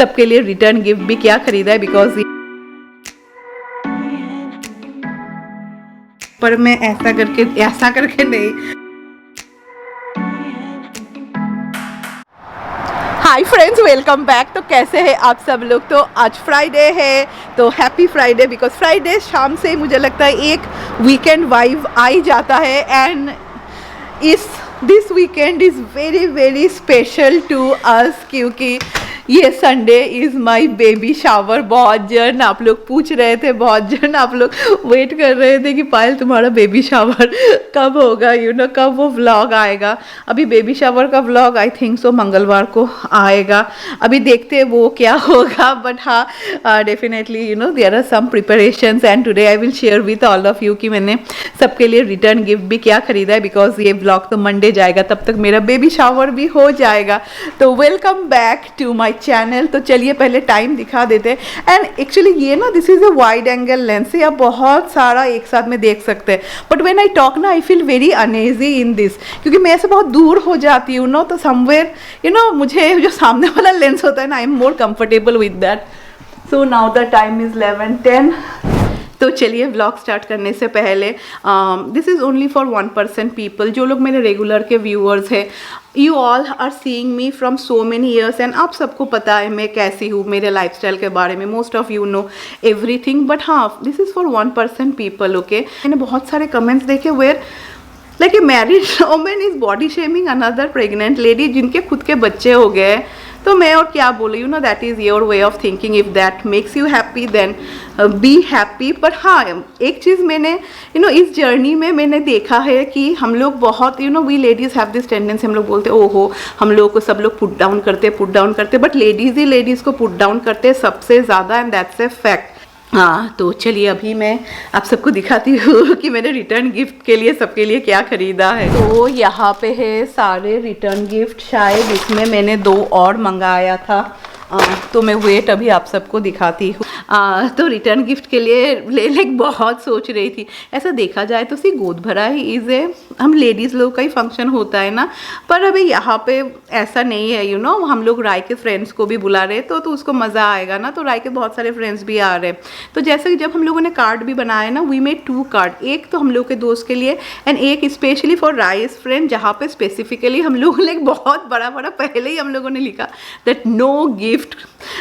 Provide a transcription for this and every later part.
सबके लिए return gift भी क्या खरीदा है, बिकॉज पर मैं ऐसा करके नहीं। Hi friends, welcome back. तो कैसे हैं आप सब लोग। तो आज फ्राइडे है, तो हैप्पी फ्राइडे, बिकॉज फ्राइडे शाम से मुझे लगता है एक वीकेंड वाइब आ ही जाता है। And this weekend is very very special to us, क्योंकि ये Sunday is my baby shower. बहुत जन आप लोग पूछ रहे थे, बहुत जन आप लोग वेट कर रहे थे कि पायल तुम्हारा बेबी शावर कब होगा, कब वो व्लॉग आएगा। अभी बेबी शावर का व्लॉग आई थिंक सो मंगलवार को आएगा। अभी देखते हैं वो क्या होगा, बट हाँ definitely there are some preparations and today I will share with all of you कि मैंने सबके लिए रिटर्न गिफ्ट भी क्या खरीदा है, बिकॉज ये व्लॉग तो मंडे जाएगा, तब तक मेरा बेबी शावर भी हो जाएगा। तो welcome back to my channel. तो चलिए पहले टाइम दिखा देते हैं। एंड एक्चुअली ये ना this is a wide angle lens से आप बहुत सारा एक साथ में देख सकते हैं, बट व्हेन आई टॉक ना I feel very uneasy in this, क्योंकि मैं ऐसे बहुत दूर हो जाती हूँ तो समवेयर मुझे जो सामने वाला लेंस होता है ना, I am more comfortable with that. So now the time is 11:10। तो चलिए व्लॉग स्टार्ट करने से पहले this is only for 1% people, जो लोग मेरे रेगुलर के व्यूअर्स हैं। You all are seeing me from so many years and आप सबको पता है मैं कैसी हूँ, मेरे लाइफस्टाइल के बारे में most of you know everything. But हाँ, this is for 1% people. Okay, मैंने बहुत सारे कमेंट्स देखे where like a married women is body shaming another pregnant lady, जिनके खुद के बच्चे हो गए। तो मैं और क्या बोलूँ, that is your way of thinking. If that makes you happy then be happy. पर हाँ, एक चीज़ मैंने इस जर्नी में मैंने देखा है कि हम लोग बहुत we ladies have this tendency, हम लोग बोलते हैं ओहो हम लोग को सब लोग पुट डाउन करते, बट लेडीज़ ही लेडीज़ को पुट डाउन करते हैं सबसे ज़्यादा, एंड दैट्स ए फैक्ट। हाँ, तो चलिए अभी मैं आप सबको दिखाती हूँ कि मैंने रिटर्न गिफ्ट के लिए सबके लिए क्या ख़रीदा है। तो यहाँ पे है सारे रिटर्न गिफ्ट, शायद इसमें मैंने 2 और मंगाया था। तो मैं वेट अभी आप सबको दिखाती हूँ। तो रिटर्न गिफ्ट के लिए लाइक बहुत सोच रही थी। ऐसा देखा जाए तो सिर्फ गोद भरा ही इज़ है, हम लेडीज़ लोग का ही फंक्शन होता है ना, पर अभी यहाँ पे ऐसा नहीं है। हम लोग राय के फ्रेंड्स को भी बुला रहे तो उसको मज़ा आएगा ना, तो राय के बहुत सारे फ्रेंड्स भी आ रहे हैं। तो जैसे कि जब हम लोगों ने कार्ड भी बनाया ना, वी मेड 2 कार्ड, एक तो हम लोग के दोस्त के लिए एंड एक स्पेशली फॉर राइस फ्रेंड, जहाँ पे स्पेसिफिकली हम लोगों ने बहुत बड़ा पहले ही हम लोगों ने लिखा दैट नो गिफ्ट।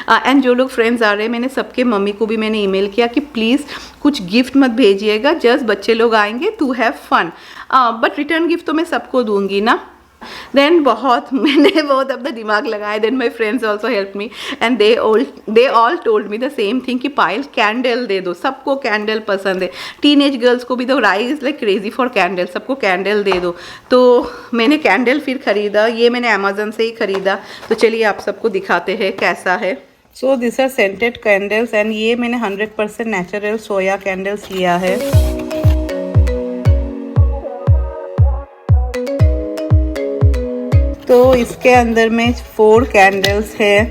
एंड जो लोग फ्रेंड्स आ रहे हैं, मैंने सबके मम्मी को भी मैंने ईमेल किया कि प्लीज़ कुछ गिफ्ट मत भेजिएगा, जस्ट बच्चे लोग आएंगे to have fun. But return gift तो मैं सबको दूंगी ना। देन मैंने बहुत अपना दिमाग लगाया। Then my friends also help me and they all told me the same thing कि पायल कैंडल दे दो, सबको कैंडल पसंद है, टीनेज गर्ल्स को भी दो, राई is like crazy for candle, सबको कैंडल दे दो। तो मैंने कैंडल फिर ख़रीदा, ये मैंने अमेजन से ही ख़रीदा। तो चलिए आप सबको दिखाते हैं कैसा है। So this are scented candles and ये मैंने 100% नेचुरल सोया कैंडल्स लिया है। तो इसके अंदर में 4 कैंडल्स है।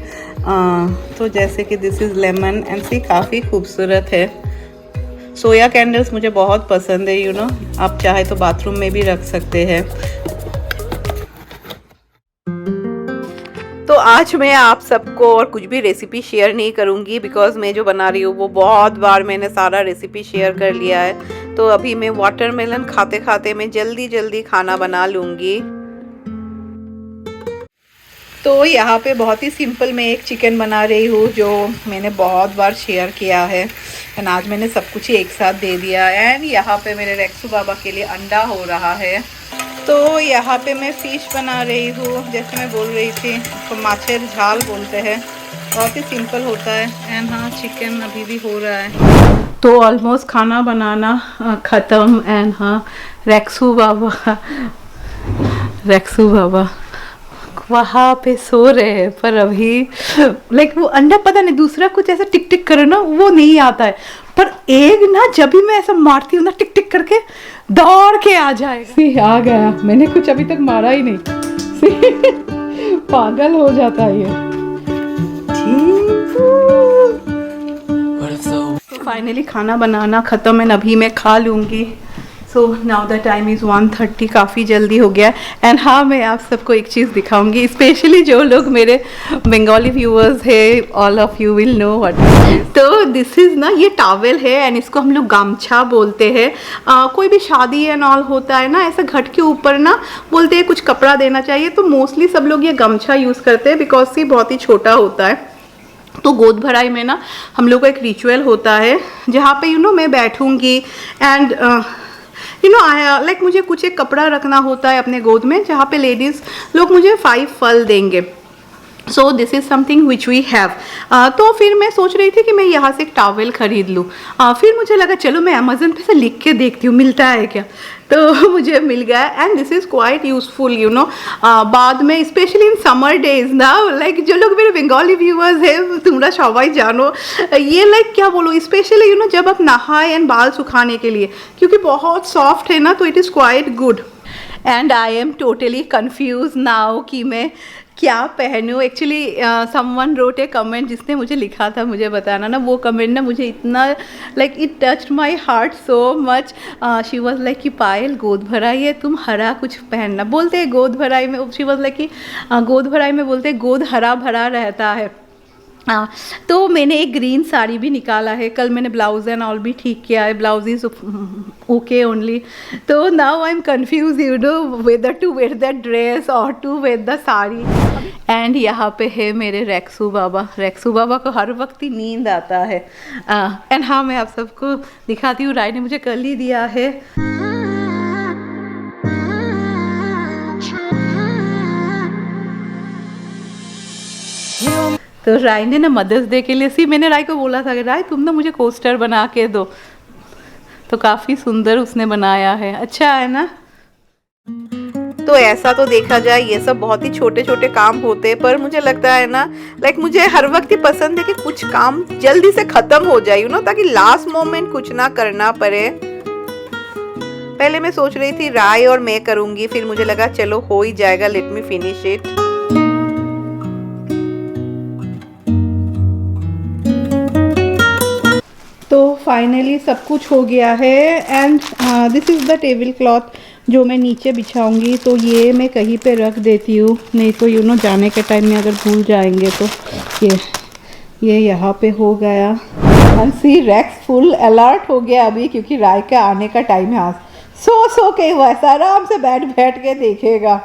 तो जैसे कि दिस इज़ लेमन एंड सी काफ़ी खूबसूरत है। सोया कैंडल्स मुझे बहुत पसंद है, आप चाहे तो बाथरूम में भी रख सकते हैं। तो आज मैं आप सबको और कुछ भी रेसिपी शेयर नहीं करूँगी, बिकॉज मैं जो बना रही हूँ वो बहुत बार मैंने सारा रेसिपी शेयर कर लिया है। तो अभी मैं वाटरमेलन खाते खाते मैं जल्दी खाना बना लूँगी। तो यहाँ पे बहुत ही सिंपल मैं एक चिकन बना रही हूँ, जो मैंने बहुत बार शेयर किया है एंड आज मैंने सब कुछ ही एक साथ दे दिया। एंड यहाँ पे मेरे रेक्सू बाबा के लिए अंडा हो रहा है। तो यहाँ पे मैं फ़िश बना रही हूँ, जैसे मैं बोल रही थी तो माछेर झाल बोलते हैं, बहुत ही सिंपल होता है। एंड हाँ, चिकन अभी भी हो रहा है। तो ऑलमोस्ट खाना बनाना ख़त्म। एंड हाँ, रेक्सू बाबा वहाँ पे सो रहे हैं, पर अभी लाइक वो अंडा पता नहीं दूसरा कुछ ऐसा टिक टिक करे ना, वो नहीं आता है, पर एक ना जब भी मैं ऐसा मारती हूँ ना टिक टिक करके दौड़ के आ जाएगा। आ गया, मैंने कुछ अभी तक मारा ही नहीं। पागल हो जाता है ये। तो फाइनली खाना बनाना ख़त्म है, अभी मैं खा लूँगी। सो नाउ द टाइम इज़ 1:30, काफ़ी जल्दी हो गया। एंड हाँ, मैं आप सबको एक चीज़ दिखाऊंगी, स्पेशली जो लोग मेरे बंगाली व्यूअर्स है, all of you will know what. तो दिस इज़ ना, ये टॉवेल है एंड इसको हम लोग गामछा बोलते हैं। कोई भी शादी एंड ऑल होता है ना, ऐसा घट के ऊपर ना बोलते हैं कुछ कपड़ा देना चाहिए, तो मोस्टली सब लोग ये गमछा यूज़ करते हैं बिकॉज ये बहुत ही छोटा होता है। तो गोद भराई में ना हम लोग का एक रिचुअल होता है जहाँ पे मैं बैठूंगी एंड लाइक मुझे कुछ एक कपड़ा रखना होता है अपने गोद में, जहाँ पे लेडीज़ लोग मुझे 5 फल देंगे। So this is something which we have. तो फिर मैं सोच रही थी कि मैं यहाँ से एक टॉवेल खरीद लूँ। फिर मुझे लगा चलो मैं अमेज़न पे से लिख के देखती हूँ मिलता है क्या, तो मुझे मिल गया and this is quite useful बाद में, स्पेशली इन समर डेज ना, लाइक जो लोग मेरे बंगाली व्यूअर्स है तुमरा सबाई जानो, ये लाइक क्या बोलो, स्पेशली जब आप नहाए एंड बाल सुखाने के लिए, क्योंकि बहुत सॉफ्ट है ना, तो it is quite good. And I am totally confuse now कि मैं क्या पहनूँ। Actually someone wrote a comment, जिसने मुझे लिखा था मुझे बताना ना, वो कमेंट ना मुझे इतना like it touched my heart so much. She was like कि पायल गोद भराई है, तुम हरा कुछ पहनना। बोलते हैं गोद भराई में, शी वाज लाइक कि गोद भराई में बोलते हैं गोद हरा भरा रहता है। तो मैंने एक ग्रीन साड़ी भी निकाला है, कल मैंने ब्लाउज एंड ऑल भी ठीक किया है, ब्लाउज इज ओके ओनली। तो now I am confuse whether to wear that dress और to wear the sari. And यहाँ पे है मेरे रेक्सू बाबा। रेक्सू बाबा को हर वक्त ही नींद आता है। एंड हाँ, मैं आप सबको दिखाती हूँ, राय ने मुझे कल ही दिया है। तो राय ने ना मदर्स डे के लिए मैंने राय को बोला था कि राय तुम ना मुझे कोस्टर बना के दो, तो काफ़ी सुंदर उसने बनाया है, अच्छा है ना। तो ऐसा तो देखा जाए ये सब बहुत ही छोटे छोटे काम होते हैं, पर मुझे लगता है ना, लाइक मुझे हर वक्त ही पसंद है कि कुछ काम जल्दी से खत्म हो जाए ताकि लास्ट मोमेंट कुछ ना करना पड़े। पहले मैं सोच रही थी राय और मैं करूंगी, फिर मुझे लगा चलो हो ही जाएगा, लेट मी फिनिश इट। तो फाइनली सब कुछ हो गया है and this is the table cloth जो मैं नीचे बिछाऊंगी। तो ये मैं कहीं पे रख देती हूँ, नहीं तो जाने के टाइम में अगर भूल जाएंगे तो ये यहाँ पे हो गया। And see Rex full alert हो गया अभी, क्योंकि राय के आने का टाइम है। सो के वैसा आराम से बैठ के देखेगा।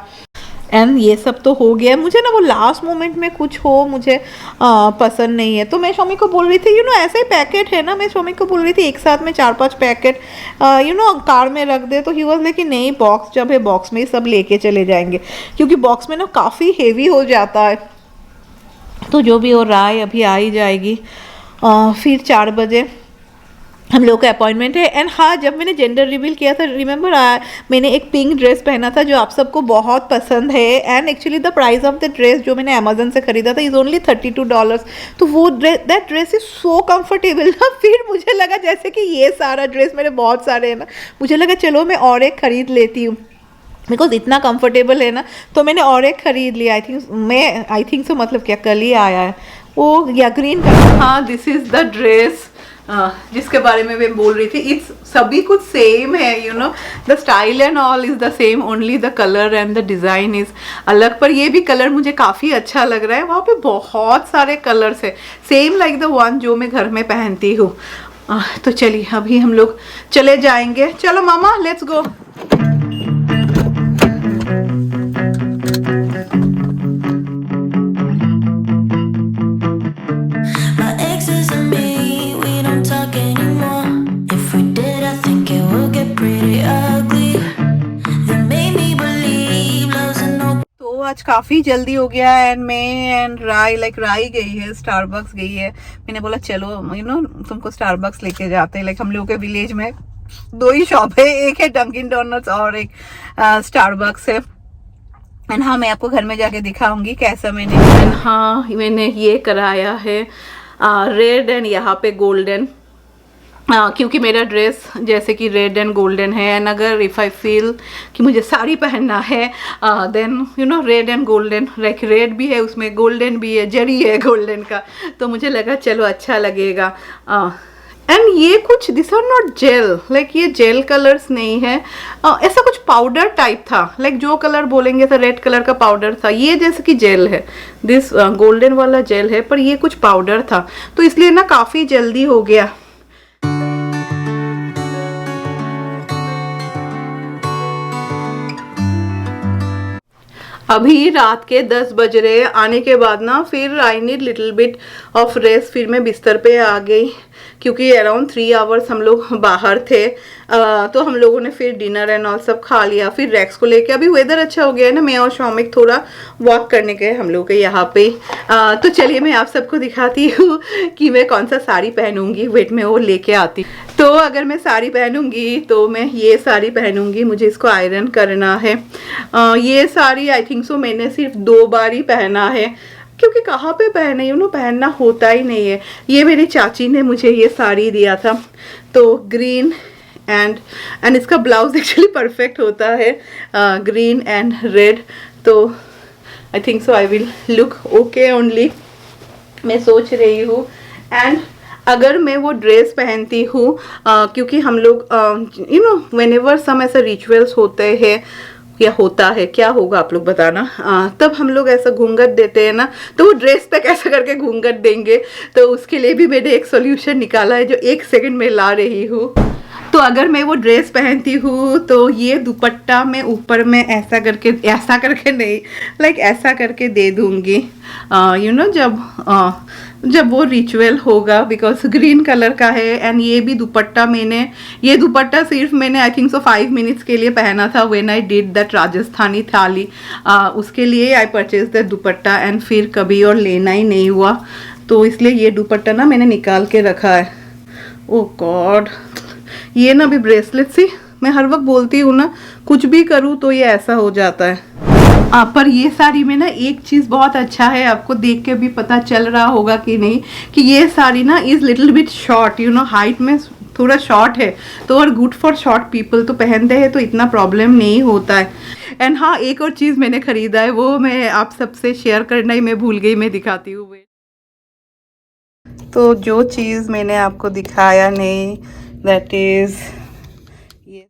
एंड ये सब तो हो गया, मुझे ना वो लास्ट मोमेंट में कुछ हो मुझे पसंद नहीं है। तो मैं शमी को बोल रही थी ऐसे ही पैकेट है ना, मैं शमी को बोल रही थी एक साथ में 4-5 पैकेट कार में रख दे। तो ही वाज लाइक नहीं, बॉक्स जब है बॉक्स में ही सब लेके चले जाएंगे, क्योंकि बॉक्स में ना काफ़ी हेवी हो जाता है। तो जो भी हो रहा है अभी आ ही जाएगी। फिर 4 बजे हम लोग का अपॉइंटमेंट है। एंड हाँ, जब मैंने जेंडर रिवील किया था, रिमेंबर मैंने एक पिंक ड्रेस पहना था जो आप सबको बहुत पसंद है। And actually the price of the dress जो मैंने अमेजन से खरीदा था इज़ ओनली $32। तो वो that dress is so comfortable ना। फिर मुझे लगा जैसे कि ये सारा ड्रेस मेरे बहुत सारे हैं ना, मुझे लगा चलो मैं और एक ख़रीद लेती हूँ, बिकॉज इतना कंफर्टेबल है ना। तो मैंने और एक ख़रीद लिया। आई थिंक सो मतलब क्या कल ही आया है वो, या ग्रीन कलर। हाँ, दिस इज़ द ड्रेस जिसके बारे में मैं बोल रही थी। इट्स सभी कुछ सेम है, the style and all is the same, only the colour and the design is अलग। पर ये भी कलर मुझे काफ़ी अच्छा लग रहा है। वहाँ पे बहुत सारे कलर्स है, सेम लाइक द वन जो मैं घर में पहनती हूँ। तो चलिए अभी हम लोग चले जाएंगे। चलो मामा, लेट्स गो। आज काफ़ी जल्दी हो गया एंड मैं एंड राय गई है, स्टारबक्स गई है। मैंने बोला चलो तुमको स्टारबक्स लेके जाते हैं। लाइक हम लोगों के विलेज में 2 ही शॉप है, एक है डंकिन डोनट्स और एक स्टारबक्स है। एंड हाँ, मैं आपको घर में जाके दिखाऊंगी कैसा मैंने ये कराया है रेड एंड यहाँ पे गोल्डन, क्योंकि मेरा ड्रेस जैसे कि रेड एंड गोल्डन है। एंड अगर इफ़ आई फील कि मुझे साड़ी पहनना है then red and golden, like red भी है उसमें, गोल्डन भी है, जरी है गोल्डन का। तो मुझे लगा चलो अच्छा लगेगा। एंड ये कुछ this are not gel, like ये जेल कलर्स नहीं है, ऐसा कुछ पाउडर टाइप था, लाइक जो कलर बोलेंगे तो रेड कलर का पाउडर था, ये जैसे कि जेल है, दिस गोल्डन वाला जेल है, पर ये कुछ पाउडर था, तो इसलिए ना काफ़ी जल्दी हो गया। अभी रात के 10 बज रहे, आने के बाद ना फिर I need little bit of rest, फिर मैं बिस्तर पे आ गई क्योंकि अराउंड 3 आवर्स हम लोग बाहर थे। तो हम लोगों ने फिर डिनर एंड ऑल सब खा लिया, फिर रेक्स को लेके, अभी वेदर अच्छा हो गया है ना, मैं और शौमिक थोड़ा वॉक करने गए हम लोग के यहाँ पे। तो चलिए मैं आप सबको दिखाती हूँ कि मैं कौन सा साड़ी पहनूंगी, वेट में वो लेके आती। तो अगर मैं साड़ी पहनूंगी तो मैं ये साड़ी पहनूंगी, मुझे इसको आयरन करना है। ये साड़ी आई थिंक सो मैंने सिर्फ 2 बार ही पहना है, क्योंकि कहाँ पे पहने, पहनना होता ही नहीं है। ये मेरी चाची ने मुझे ये साड़ी दिया था, तो ग्रीन एंड इसका ब्लाउज एक्चुअली परफेक्ट होता है, ग्रीन एंड रेड, तो I think so I will look okay only, मैं सोच रही हूँ। एंड अगर मैं वो ड्रेस पहनती हूँ, क्योंकि हम लोग व्हेनेवर सम ऐसे रिचुअल्स होते हैं या होता है, क्या होगा आप लोग बताना, तब हम लोग ऐसा घूंघट देते हैं ना, तो वो ड्रेस पे कैसे करके घूंघट देंगे, तो उसके लिए भी मैंने एक सॉल्यूशन निकाला है जो 1 सेकंड में ला रही हूँ। तो अगर मैं वो ड्रेस पहनती हूँ तो ये दुपट्टा मैं ऊपर में ऐसा करके नहीं, लाइक ऐसा करके दे दूँगी, जब वो रिचुअल होगा, बिकॉज ग्रीन कलर का है। एंड ये भी दुपट्टा ये दुपट्टा सिर्फ मैंने आई थिंक सो 5 मिनट्स के लिए पहना था, when I did that Rajasthani थाली, उसके लिए I purchase that dupatta, and फिर कभी और लेना ही नहीं हुआ, तो इसलिए ये दुपट्टा ना मैंने निकाल के रखा है। ओह गॉड, ये ना भी ब्रेसलेट से मैं हर वक्त बोलती हूँ ना, कुछ भी करूँ तो ये ऐसा हो जाता है। पर ये साड़ी में ना एक चीज़ बहुत अच्छा है, आपको देख के भी पता चल रहा होगा कि नहीं, कि ये साड़ी ना is little bit short, height में थोड़ा शॉर्ट है, तो और गुड फॉर शॉर्ट पीपल, तो पहनते हैं तो इतना प्रॉब्लम नहीं होता है। एंड हाँ, एक और चीज़ मैंने ख़रीदा है, वो मैं आप सबसे शेयर करना ही मैं भूल गई, मैं दिखाती हूँ। तो जो चीज़ मैंने आपको दिखाया नहीं, दैट इज़ ये।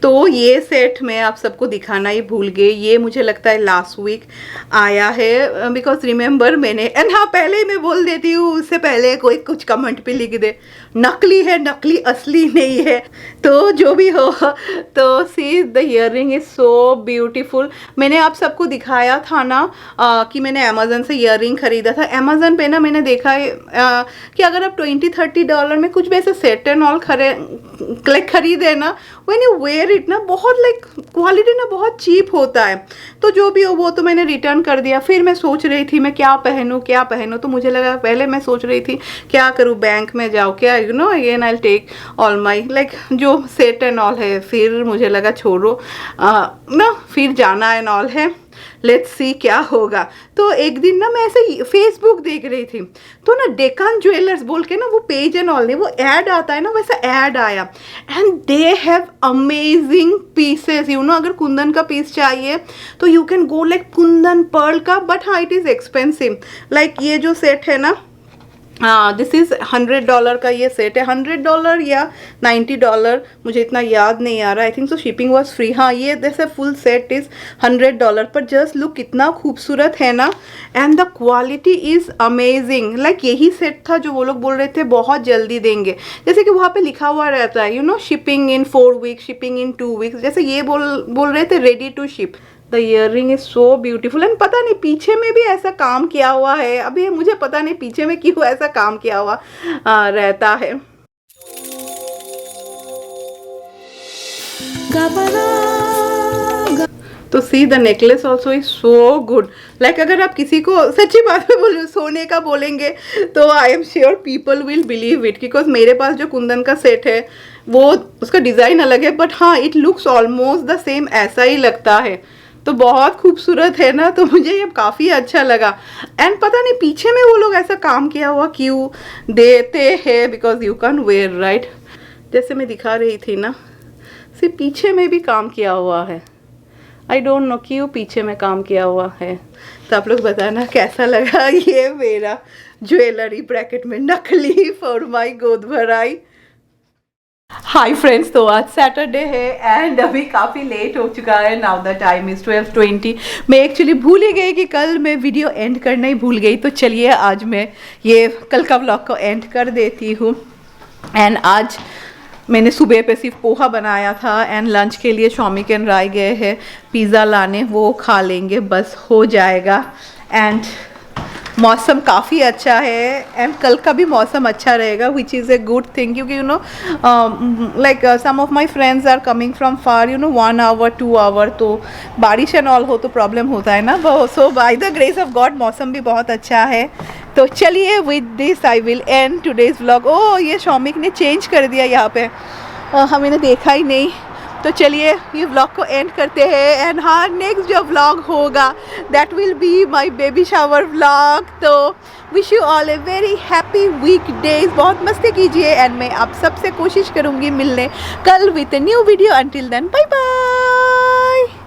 तो ये सेट मैं आप सबको दिखाना ही भूल गई, ये मुझे लगता है लास्ट वीक आया है, बिकॉज रिमेंबर मैंने, एंड हाँ पहले ही मैं बोल देती हूँ, उससे पहले कोई कुछ कमेंट पे लिख दे नकली है, नकली असली नहीं है, तो जो भी हो, तो see the earliness is so beautiful. मैंने आप सबको दिखाया था ना कि मैंने अमेज़न से ईयररिंग ख़रीदा था। अमेज़न पे ना मैंने देखा है कि अगर आप $20-30 में कुछ भी ऐसे सेट एंड ऑल खरीदे ना, व्हेन यू वेयर इट ना, बहुत लाइक क्वालिटी ना बहुत चीप होता है। तो जो भी हो वो तो मैंने रिटर्न कर दिया। फिर मैं सोच रही थी मैं क्या पहनूं, तो मुझे लगा, पहले मैं सोच रही थी क्या करूं, बैंक में जाओ क्या, again I take all my like जो सेट एंड ऑल है। फिर मुझे लगा छोड़ो ना, फिर जाना एंड ऑल है, लेट्स सी क्या होगा। तो एक दिन ना मैं ऐसे फेसबुक देख रही थी, तो ना डेकान ज्वेलर्स बोल के ना वो पेज एंड ऑल नहीं, वो ऐड आता है ना, वैसा ऐड आया, and they have amazing pieces, अगर कुंदन का पीस चाहिए तो you can go like kundan pearl का, बट हाँ इट इज़ एक्सपेंसिव। लाइक ये जो सेट है ना, दिस इज़ $100 का ये सेट है, $100 या $90, मुझे इतना याद नहीं आ रहा, I think so shipping was free. हाँ, ये जैसे फुल सेट इज़ $100, पर जस्ट लुक कितना खूबसूरत है ना, and the quality is amazing. Like यही सेट था जो वो लोग बोल रहे थे बहुत जल्दी देंगे, जैसे कि वहाँ पे लिखा हुआ रहता है shipping in 4 weeks, shipping in 2 weeks, जैसे ये बोल रहे थे ready to ship. The earring is so beautiful, and पता नहीं पीछे में भी ऐसा काम किया हुआ है, अभी मुझे पता नहीं पीछे में क्यों ऐसा काम किया हुआ रहता है। तो see the necklace also is so good. Like अगर आप किसी को सच्ची बात में बोलो सोने का बोलेंगे तो I am sure people will believe it, because मेरे पास जो कुंदन का सेट है वो उसका डिज़ाइन अलग है, बट हाँ it looks almost the same, ऐसा ही लगता है। तो बहुत खूबसूरत है ना, तो मुझे ये काफ़ी अच्छा लगा। एंड पता नहीं पीछे में वो लोग ऐसा काम किया हुआ क्यों देते हैं, because you can wear right, जैसे मैं दिखा रही थी ना, सिर्फ पीछे में भी काम किया हुआ है। आई डोंट नो क्यों पीछे में काम किया हुआ है। तो आप लोग बताना कैसा लगा ये मेरा ज्वेलरी ब्रैकेट में नकली फॉर माई गोद भराई। हाय फ्रेंड्स, तो आज सैटरडे है एंड अभी काफ़ी लेट हो चुका है। Now the time is 12:20। मैं एक्चुअली भूल ही गई कि कल मैं वीडियो एंड करना ही भूल गई, तो चलिए आज मैं ये कल का व्लॉग को एंड कर देती हूँ। एंड आज मैंने सुबह पे सिर्फ पोहा बनाया था एंड लंच के लिए शॉमिक एंड राय गए हैं पिज़्ज़ा लाने, वो खा लेंगे, बस हो जाएगा। एंड मौसम काफ़ी अच्छा है एंड कल का भी मौसम अच्छा रहेगा, which is a good thing, क्योंकि you know like some of my friends are coming from far, you know 1 hour 2 hour, तो बारिश एंड ऑल हो तो प्रॉब्लम होता है ना। So by the grace of God मौसम भी बहुत अच्छा है। तो चलिए with this I will end today's vlog. Oh, ये शॉमिक ने चेंज कर दिया यहाँ पे, हमने देखा ही नहीं। तो चलिए ये व्लॉग को एंड करते हैं एंड हाँ, नेक्स्ट जो व्लॉग होगा that will be my baby shower vlog. तो wish you all a very happy week days, बहुत मस्ती कीजिए एंड मैं आप सबसे कोशिश करूँगी मिलने कल with a new video. Until then bye bye.